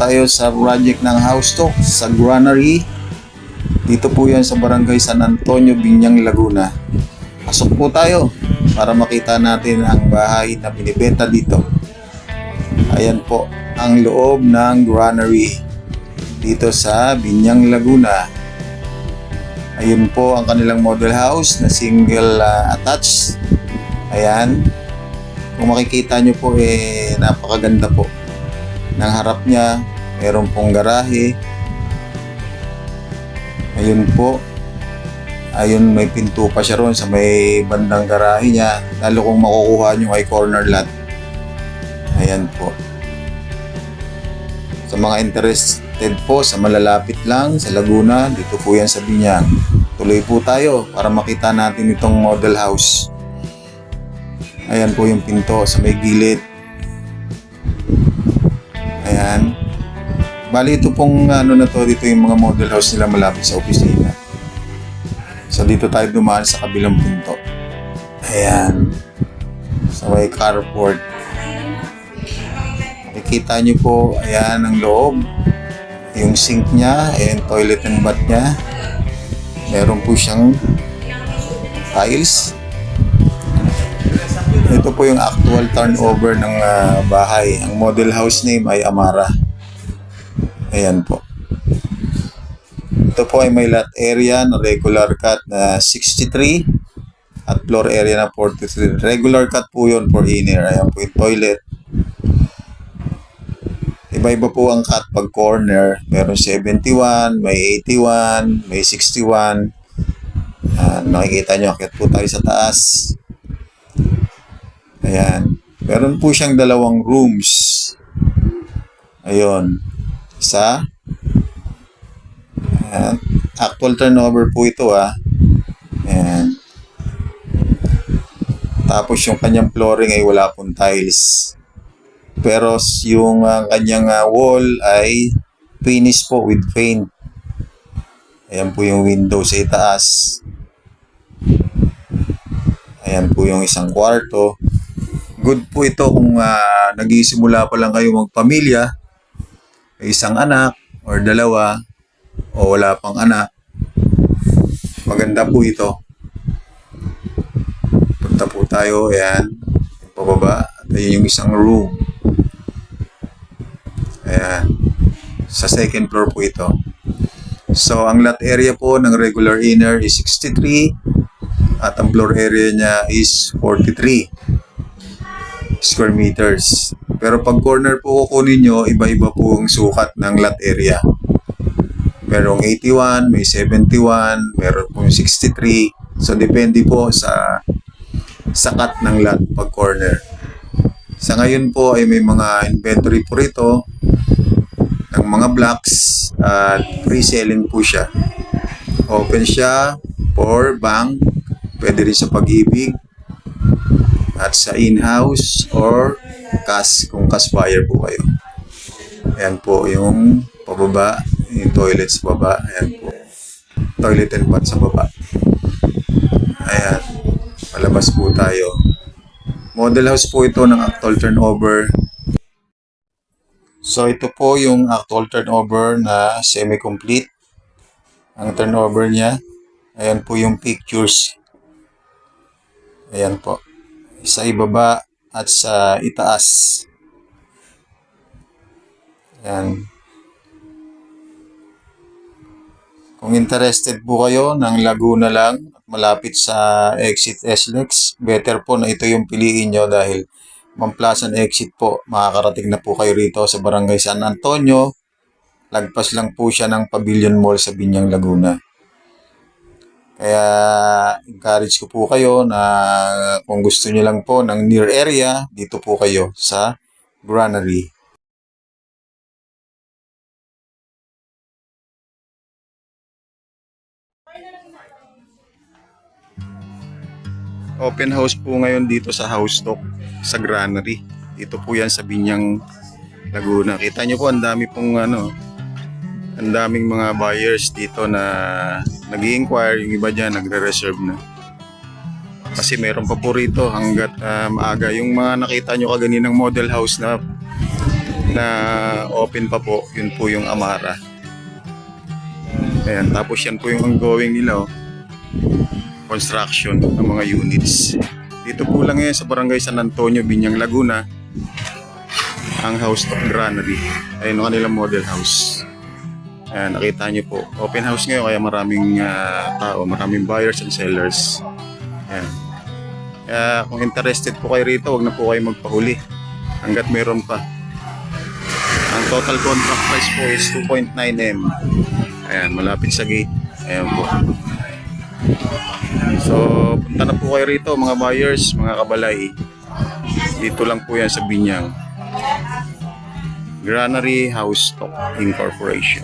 tayo sa project ng house talk sa granary. Dito po yan sa Barangay San Antonio, Biñang, Laguna. Pasok po tayo para makita natin ang bahay na binibenta dito. Ayan po ang loob ng granary dito sa Biñang, Laguna. Ayun po ang kanilang model house na single attached. Ayan. Kung makikita nyo po napakaganda po ng harap niya. Meron pong garahe. Ayun po. Ayun, may pinto pa siya ron sa may bandang garahe niya. Lalo kung makukuha nyo ay corner lot. Ayan po. Sa mga interested po sa malalapit lang sa Laguna, dito po yan sa Biñang. Tuloy po tayo para makita natin itong model house. Ayan po yung pinto sa may gilid. Ayan. Bali ito pong dito yung mga model house nila malapit sa opisina. So dito tayo dumaan sa kabilang pinto. Ayan. Sa may carport. Makikita nyo po, ayan ang loob. Yung sink niya, ayan toilet and bath niya. Meron po siyang tiles. Ito po yung actual turnover ng bahay. Ang model house name ay Amara. Ayan po. Ito po ay may lot area na regular cut na 63 at floor area na 43. Regular cut po yun for inner. Ayan po yung toilet. Iba-iba po ang cut pag corner. Meron 71, may 81, may 61. Nakikita nyo, akit po tayo sa taas. Ayan. Meron po siyang dalawang rooms. Ayun. Isa. Ayan. Actual turnover po ito Ayan. Tapos yung kanyang flooring ay wala pong tiles. Pero yung kanyang wall ay finish po with paint. Ayan po yung window sa itaas. Ayan po yung isang kwarto. Good po ito kung nagsisimula pa lang kayo magpamilya, isang anak or dalawa o wala pang anak. Maganda po ito. Punta po tayo, ayan, pababa. At ayun yung isang room. Ayan. Sa second floor po ito. So, ang lot area po ng regular inner is 63 at ang floor area niya is 43 square meters. Pero pag corner po kukunin nyo, iba-iba po ang sukat ng lot area. Merong 81, may 71, meron po 63. So, depende po sa cut ng lot pag corner. Sa ngayon po ay may mga inventory po rito ng mga blocks at pre-selling po siya. Open siya for bank, pwede rin sa Pag-ibig at sa in-house or cash kung cash buyer po kayo. Ayan po yung pababa, yung toilet sa baba. Ayan po. Toilet and bath sa baba. Ayan. Palabas po tayo. Model house po ito ng actual turnover. So ito po yung actual turnover na semi-complete. Ang turnover niya. Ayan po yung pictures. Ayan po. Sa ibaba at sa itaas. Ayan. Kung interested po kayo ng Laguna lang at malapit sa exit SLEX, better po na ito yung piliin nyo dahil Mamplasan exit po. Makakarating na po kayo rito sa Barangay San Antonio. Lagpas lang po siya ng Pavilion Mall sa Biñang, Laguna. Kaya encourage ko po kayo na kung gusto niyo lang po ng near area, dito po kayo sa granary. Open house po ngayon dito sa house talk sa granary. Dito po yan sa Biñang, Laguna. Kita nyo po ang dami pong ang daming mga buyers dito na nag-i-inquire. Yung iba dyan nagre-reserve na. Kasi meron pa po rito hanggat maaga. Yung mga nakita nyo kaganinang model house na na open pa po, yun po yung Amara. Ayan, tapos yan po yung ongoing nila, construction ng mga units. Dito po lang yan sa Barangay San Antonio, Biñang, Laguna, ang House of Granary. Ayun ang kanilang model house. Ayan, nakita nyo po. Open house ngayon kaya maraming tao, maraming buyers and sellers. Ayan. Kaya kung interested po kayo rito, huwag na po kayo magpahuli hanggat meron pa. Ang total contract price po is 2.9M. Ayan, malapit sa gate. Ayan po. So, punta na po kayo rito mga buyers, mga kabalay. Dito lang po yan sa Biñang. Granary House Stock Incorporation.